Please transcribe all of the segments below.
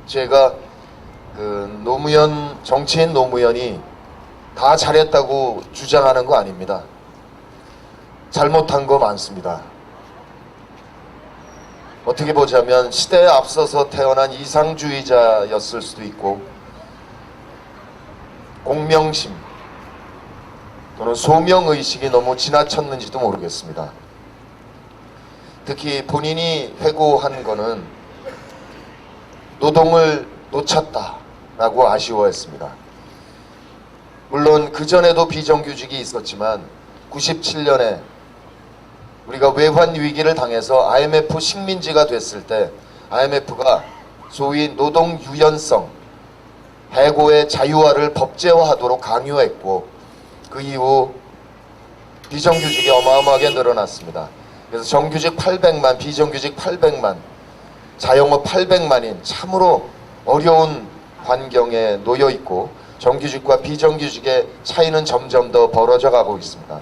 제가 노무현 정치인 노무현이 다 잘했다고 주장하는 거 아닙니다. 잘못한 거 많습니다. 어떻게 보자면 시대에 앞서서 태어난 이상주의자였을 수도 있고 공명심 또는 소명의식이 너무 지나쳤는지도 모르겠습니다. 특히 본인이 회고한 거는 노동을 놓쳤다라고 아쉬워했습니다. 물론 그전에도 비정규직이 있었지만 97년에 우리가 외환 위기를 당해서 IMF 식민지가 됐을 때 IMF가 소위 노동 유연성, 해고의 자유화를 법제화하도록 강요했고 그 이후 비정규직이 어마어마하게 늘어났습니다. 그래서 정규직 800만, 비정규직 800만, 자영업 800만인 참으로 어려운 환경에 놓여 있고 정규직과 비정규직의 차이는 점점 더 벌어져 가고 있습니다.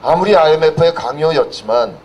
아무리 IMF의 강요였지만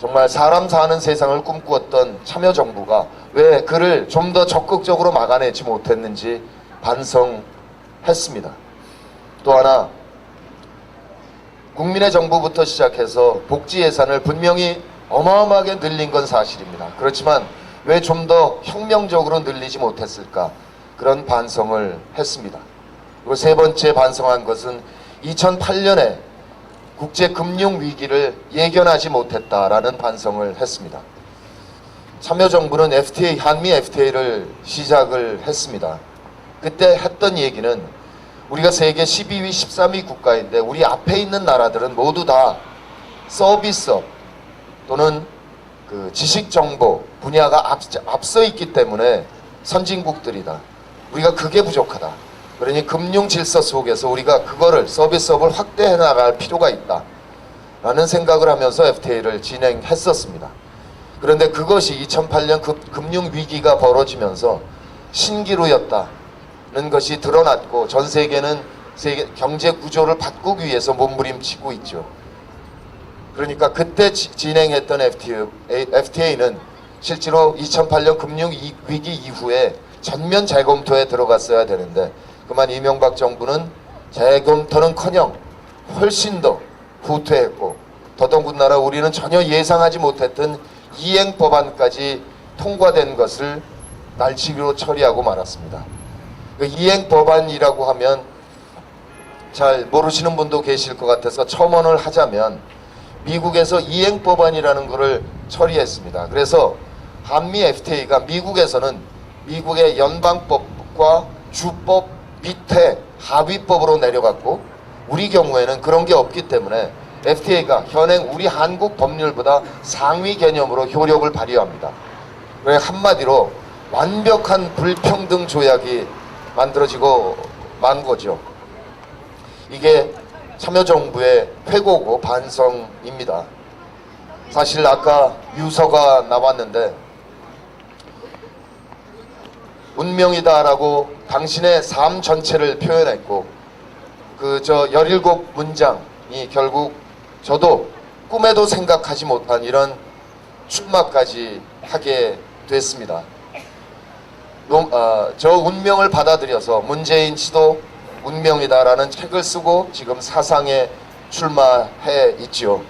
정말 사람 사는 세상을 꿈꾸었던 참여정부가 왜 그를 좀 더 적극적으로 막아내지 못했는지 반성했습니다. 또 하나, 국민의 정부부터 시작해서 복지 예산을 분명히 어마어마하게 늘린 건 사실입니다. 그렇지만 왜 좀 더 혁명적으로 늘리지 못했을까? 그런 반성을 했습니다. 그리고 세 번째 반성한 것은 2008년에 국제금융위기를 예견하지 못했다라는 반성을 했습니다. 참여정부는 FTA, 한미 FTA를 시작을 했습니다. 그때 했던 얘기는 우리가 세계 12위, 13위 국가인데 우리 앞에 있는 나라들은 모두 다 서비스업 또는 그 지식정보 분야가 앞서 있기 때문에 선진국들이다. 우리가 그게 부족하다. 그러니 금융 질서 속에서 우리가 그거를 서비스업을 확대해 나갈 필요가 있다 라는 생각을 하면서 FTA를 진행했었습니다. 그런데 그것이 2008년 금융위기가 벌어지면서 신기루였다는 것이 드러났고 전 세계는 세계 경제 구조를 바꾸기 위해서 몸부림치고 있죠. 그러니까 그때 진행했던 FTA는 실제로 2008년 금융위기 이후에 전면 재검토에 들어갔어야 되는데 그만 이명박 정부는 재검토는커녕 훨씬 더 후퇴했고 더더군다나 우리는 전혀 예상하지 못했던 이행 법안까지 통과된 것을 날치기로 처리하고 말았습니다. 그 이행 법안이라고 하면 잘 모르시는 분도 계실 것 같아서 첨언을 하자면 미국에서 이행 법안이라는 것을 처리했습니다. 그래서 한미 FTA가 미국에서는 미국의 연방법과 주법 밑에 하위법으로 내려갔고 우리 경우에는 그런 게 없기 때문에 FTA가 현행 우리 한국 법률보다 상위 개념으로 효력을 발휘합니다. 그래 한마디로 완벽한 불평등 조약이 만들어지고 만 거죠. 이게 참여정부의 회고고 반성입니다. 사실 아까 유서가 나왔는데 운명이다라고 당신의 삶 전체를 표현했고 그 17문장이 결국 저도 꿈에도 생각하지 못한 이런 출마까지 하게 됐습니다. 저 운명을 받아들여서 문재인 씨도 운명이다라는 책을 쓰고 지금 사상에 출마해 있죠.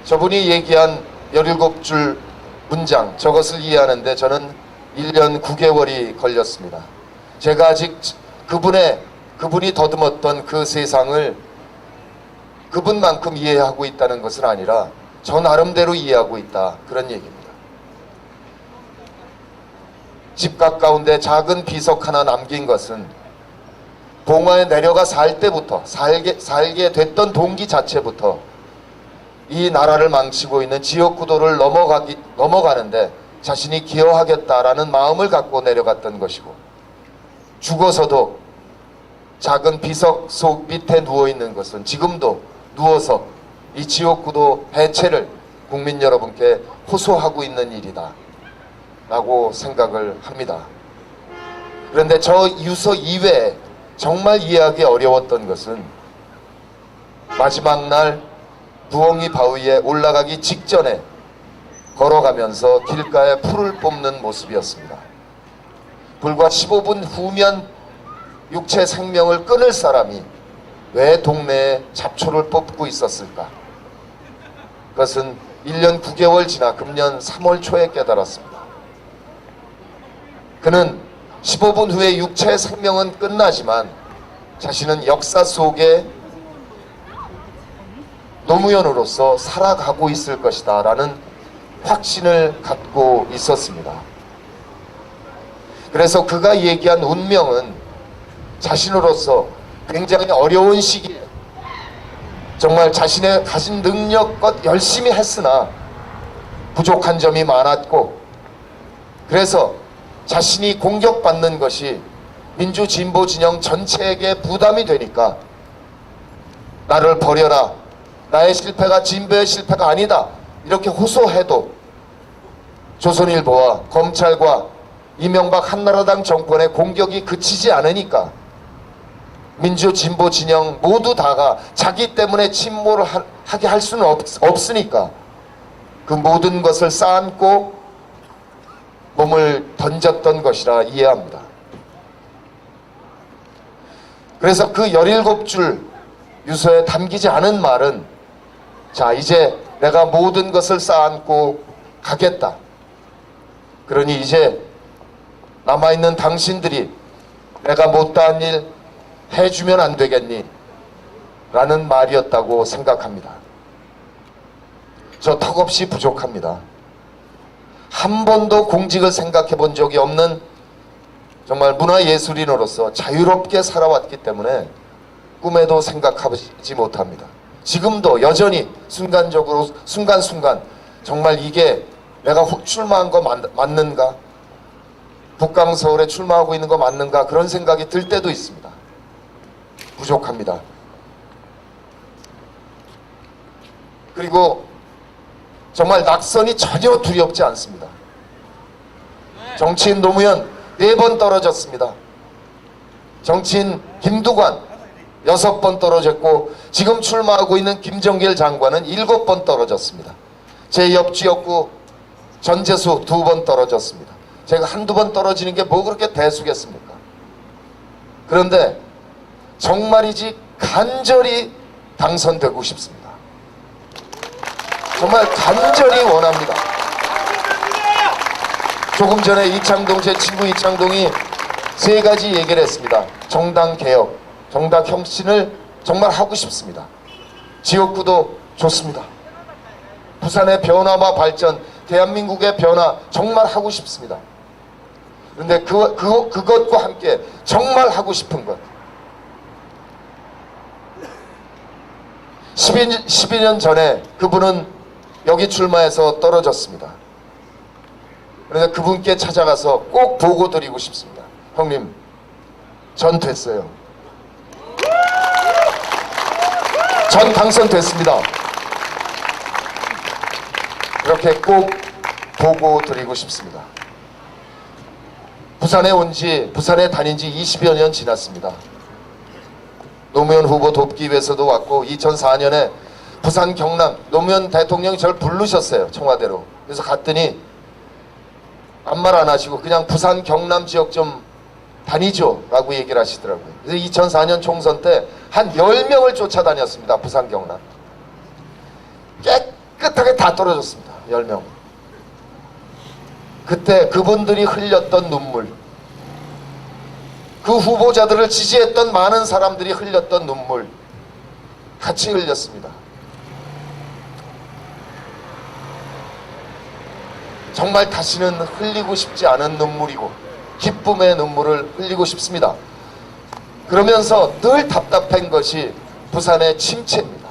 저분이 얘기한 17줄 문장 저것을 이해하는데 저는 1년 9개월이 걸렸습니다. 제가 아직 그분이 더듬었던 그 세상을 그분만큼 이해하고 있다는 것은 아니라 저 나름대로 이해하고 있다 그런 얘기입니다. 집 가까운데 작은 비석 하나 남긴 것은 봉화에 내려가 살 때부터 살게 됐던 동기 자체부터 이 나라를 망치고 있는 지역구도를 넘어가는데 자신이 기여하겠다라는 마음을 갖고 내려갔던 것이고 죽어서도 작은 비석 속 밑에 누워있는 것은 지금도 누워서 이 지역구도 해체를 국민 여러분께 호소하고 있는 일이다 라고 생각을 합니다. 그런데 저 유서 이외에 정말 이해하기 어려웠던 것은 마지막 날 부엉이 바위에 올라가기 직전에 걸어가면서 길가에 풀을 뽑는 모습이었습니다. 불과 15분 후면 육체 생명을 끊을 사람이 왜 동네에 잡초를 뽑고 있었을까? 그것은 1년 9개월 지나 금년 3월 초에 깨달았습니다. 그는 15분 후에 육체의 생명은 끝나지만 자신은 역사 속에 노무현으로서 살아가고 있을 것이다 라는 확신을 갖고 있었습니다. 그래서 그가 얘기한 운명은 자신으로서 굉장히 어려운 시기에 정말 자신의 가진 능력껏 열심히 했으나 부족한 점이 많았고, 그래서 자신이 공격받는 것이 민주진보 진영 전체에게 부담이 되니까 나를 버려라, 나의 실패가 진보의 실패가 아니다 이렇게 호소해도 조선일보와 검찰과 이명박 한나라당 정권의 공격이 그치지 않으니까 민주 진보 진영 모두 다가 자기 때문에 침몰을 하게 할 수는 없으니까 그 모든 것을 쌓아안고 몸을 던졌던 것이라 이해합니다. 그래서 그 17줄 유서에 담기지 않은 말은, 자 이제 내가 모든 것을 쌓아안고 가겠다. 그러니 이제 남아있는 당신들이 내가 못다한 일 해주면 안 되겠니? 라는 말이었다고 생각합니다. 저 턱없이 부족합니다. 한 번도 공직을 생각해 본 적이 없는 정말 문화예술인으로서 자유롭게 살아왔기 때문에 꿈에도 생각하지 못합니다. 지금도 여전히 순간적으로 순간순간 정말 이게 내가 출마한 거 맞는가? 북강서울에 출마하고 있는 거 맞는가? 그런 생각이 들 때도 있습니다. 부족합니다. 그리고 정말 낙선이 전혀 두렵지 않습니다. 정치인 노무현 4번 떨어졌습니다. 정치인 김두관 6번 떨어졌고, 지금 출마하고 있는 김정길 장관은 7번 떨어졌습니다. 제 옆지역구 전재수 2번 떨어졌습니다. 제가 한두 번 떨어지는 게 뭐 그렇게 대수겠습니까? 그런데 정말이지 간절히 당선되고 싶습니다. 정말 간절히 원합니다. 조금 전에 이창동, 제 친구 이창동이 3가지 얘기를 했습니다. 정당 개혁, 정당 혁신을 정말 하고 싶습니다. 지역구도 좋습니다. 부산의 변화와 발전, 대한민국의 변화 정말 하고 싶습니다. 그런데 그것과 함께 정말 하고 싶은 것, 12년 전에 그분은 여기 출마해서 떨어졌습니다. 그런데 그분께 찾아가서 꼭 보고 드리고 싶습니다. 형님, 전 됐어요. 전 당선됐습니다. 이렇게 꼭 보고 드리고 싶습니다. 부산에 부산에 다닌 지 20여 년 지났습니다. 노무현 후보 돕기 위해서도 왔고, 2004년에 부산 경남 노무현 대통령이 저를 부르셨어요. 청와대로. 그래서 갔더니 아무 말 안 하시고 그냥 부산 경남 지역 좀 다니죠 라고 얘기를 하시더라고요. 그래서 2004년 총선 때 한 10명을 쫓아다녔습니다. 부산 경남. 깨끗하게 다 떨어졌습니다. 10명. 그때 그분들이 흘렸던 눈물, 그 후보자들을 지지했던 많은 사람들이 흘렸던 눈물 같이 흘렸습니다. 정말 다시는 흘리고 싶지 않은 눈물이고 기쁨의 눈물을 흘리고 싶습니다. 그러면서 늘 답답한 것이 부산의 침체입니다.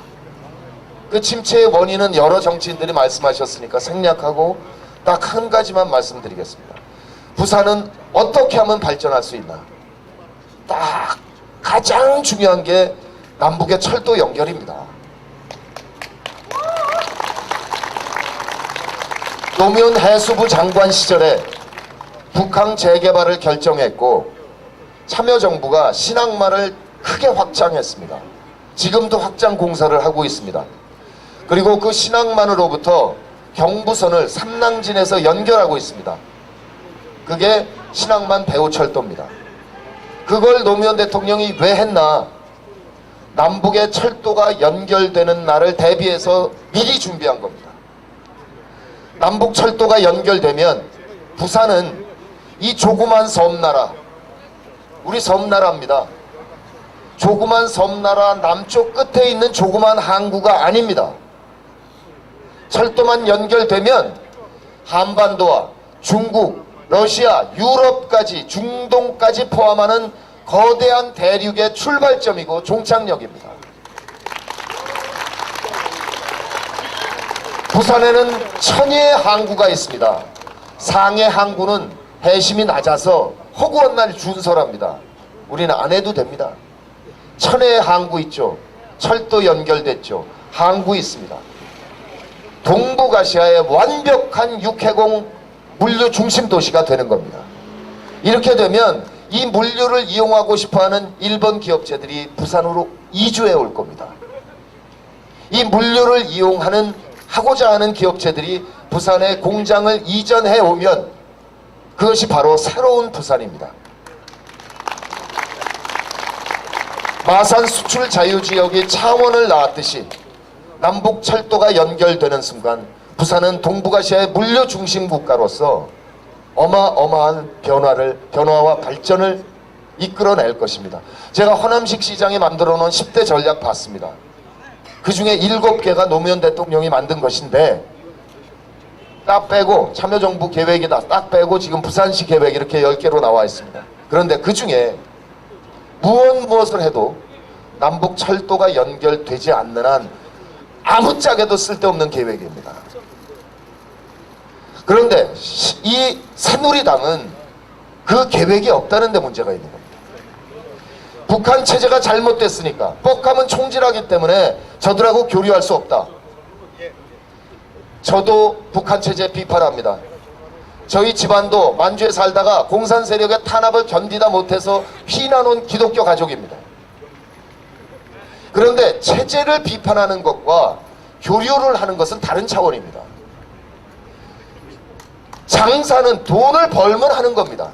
그 침체의 원인은 여러 정치인들이 말씀하셨으니까 생략하고 딱 한 가지만 말씀드리겠습니다. 부산은 어떻게 하면 발전할 수 있나? 딱 가장 중요한 게 남북의 철도 연결입니다. 노무현 해수부 장관 시절에 북항 재개발을 결정했고, 참여정부가 신항만을 크게 확장했습니다. 지금도 확장 공사를 하고 있습니다. 그리고 그 신항만으로부터 경부선을 삼랑진에서 연결하고 있습니다. 그게 신항만 배후철도입니다. 그걸 노무현 대통령이 왜 했나? 남북의 철도가 연결되는 날을 대비해서 미리 준비한 겁니다. 남북 철도가 연결되면 부산은 이 조그만 섬나라, 우리 섬나라입니다. 조그만 섬나라 남쪽 끝에 있는 조그만 항구가 아닙니다. 철도만 연결되면 한반도와 중국, 러시아, 유럽까지, 중동까지 포함하는 거대한 대륙의 출발점이고 종착역입니다. 부산에는 천여의 항구가 있습니다. 상해 항구는 해심이 낮아서 허구한 날 준설합니다. 우리는 안 해도 됩니다. 천혜의 항구 있죠. 철도 연결됐죠. 항구 있습니다. 동북아시아의 완벽한 육해공 물류 중심 도시가 되는 겁니다. 이렇게 되면 이 물류를 이용하고 싶어하는 일본 기업체들이 부산으로 이주해 올 겁니다. 이 물류를 하고자 하는 기업체들이 부산에 공장을 이전해 오면 그것이 바로 새로운 부산입니다. 마산 수출 자유지역이 창원을 낳았듯이 남북 철도가 연결되는 순간 부산은 동북아시아의 물류 중심 국가로서 어마어마한 변화와 발전을 이끌어낼 것입니다. 제가 허남식 시장이 만들어 놓은 10대 전략 봤습니다. 그 중에 7개가 노무현 대통령이 만든 것인데 딱 빼고 참여정부 계획이다 딱 빼고 지금 부산시 계획 이렇게 10개로 나와 있습니다. 그런데 그 중에 무엇을 해도 남북 철도가 연결되지 않는 한 아무짝에도 쓸데없는 계획입니다. 그런데 이 새누리당은 그 계획이 없다는 데 문제가 있는 겁니다. 북한 체제가 잘못됐으니까 뻑하면 총질하기 때문에 저들하고 교류할 수 없다. 저도 북한 체제 비판합니다. 저희 집안도 만주에 살다가 공산 세력의 탄압을 견디다 못해서 피난 온 기독교 가족입니다. 그런데 체제를 비판하는 것과 교류를 하는 것은 다른 차원입니다. 장사는 돈을 벌면 하는 겁니다.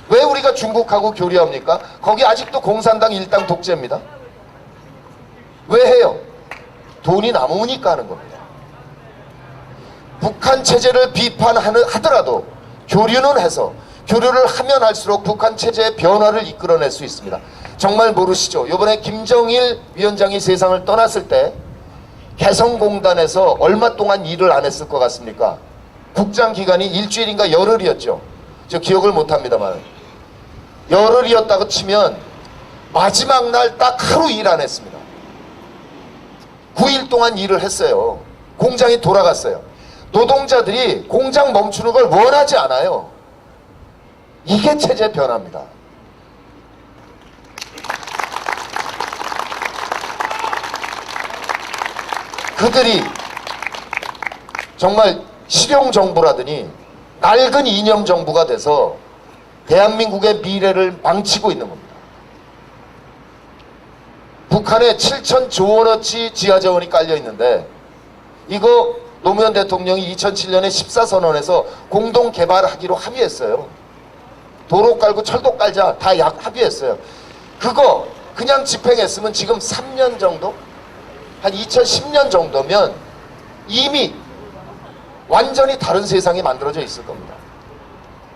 왜 우리가 중국하고 교류합니까? 거기 아직도 공산당 일당 독재입니다. 왜 해요? 돈이 남으니까 하는 겁니다. 북한 체제를 비판하더라도 교류는 해서 교류를 하면 할수록 북한 체제의 변화를 이끌어낼 수 있습니다. 정말 모르시죠? 이번에 김정일 위원장이 세상을 떠났을 때 개성공단에서 얼마 동안 일을 안 했을 것 같습니까? 국장 기간이 일주일인가 열흘이었죠. 저 기억을 못합니다만 열흘이었다고 치면 마지막 날 딱 하루 일 안 했습니다. 9일 동안 일을 했어요. 공장이 돌아갔어요. 노동자들이 공장 멈추는 걸 원하지 않아요. 이게 체제 변화입니다. 그들이 정말 실용정부라더니 낡은 이념정부가 돼서 대한민국의 미래를 망치고 있는 겁니다. 북한에 7,000조 원어치 지하자원이 깔려 있는데 이거 노무현 대통령이 2007년에 14선언에서 공동 개발하기로 합의했어요. 도로 깔고 철도 깔자 다 합의했어요. 그거 그냥 집행했으면 지금 3년 정도? 한 2010년 정도면 이미 완전히 다른 세상이 만들어져 있을 겁니다.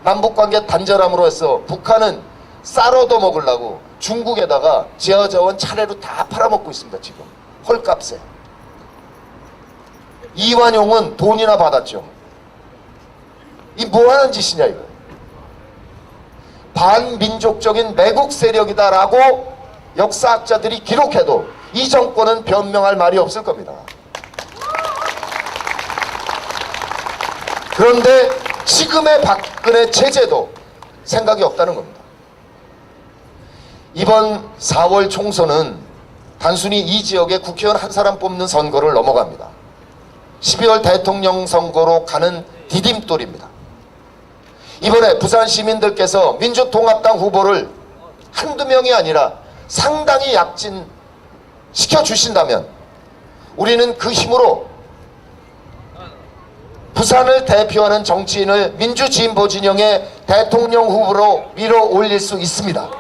남북관계 단절함으로 해서 북한은 쌀 얻어 먹으려고 중국에다가 지하자원 차례로 다 팔아먹고 있습니다. 지금 헐값에. 이완용은 돈이나 받았죠. 이 뭐하는 짓이냐 이거. 반민족적인 매국 세력이다라고 역사학자들이 기록해도 이 정권은 변명할 말이 없을 겁니다. 그런데 지금의 박근혜 체제도 생각이 없다는 겁니다. 이번 4월 총선은 단순히 이 지역에 국회의원 한 사람 뽑는 선거를 넘어갑니다. 12월 대통령 선거로 가는 디딤돌입니다. 이번에 부산 시민들께서 민주통합당 후보를 한두 명이 아니라 상당히 약진시켜 주신다면 우리는 그 힘으로 부산을 대표하는 정치인을 민주진보 진영의 대통령 후보로 밀어 올릴 수 있습니다.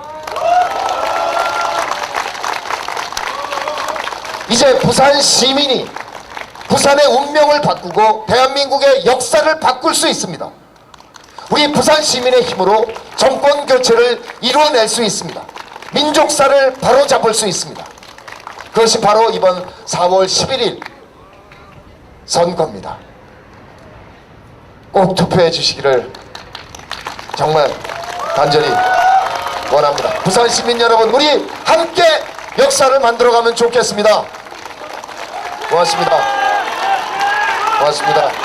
이제 부산 시민이 부산의 운명을 바꾸고 대한민국의 역사를 바꿀 수 있습니다. 우리 부산 시민의 힘으로 정권 교체를 이루어낼 수 있습니다. 민족사를 바로잡을 수 있습니다. 그것이 바로 이번 4월 11일 선거입니다. 꼭 투표해 주시기를 정말 간절히 원합니다. 부산 시민 여러분, 우리 함께 역사를 만들어가면 좋겠습니다. 고맙습니다. 고맙습니다.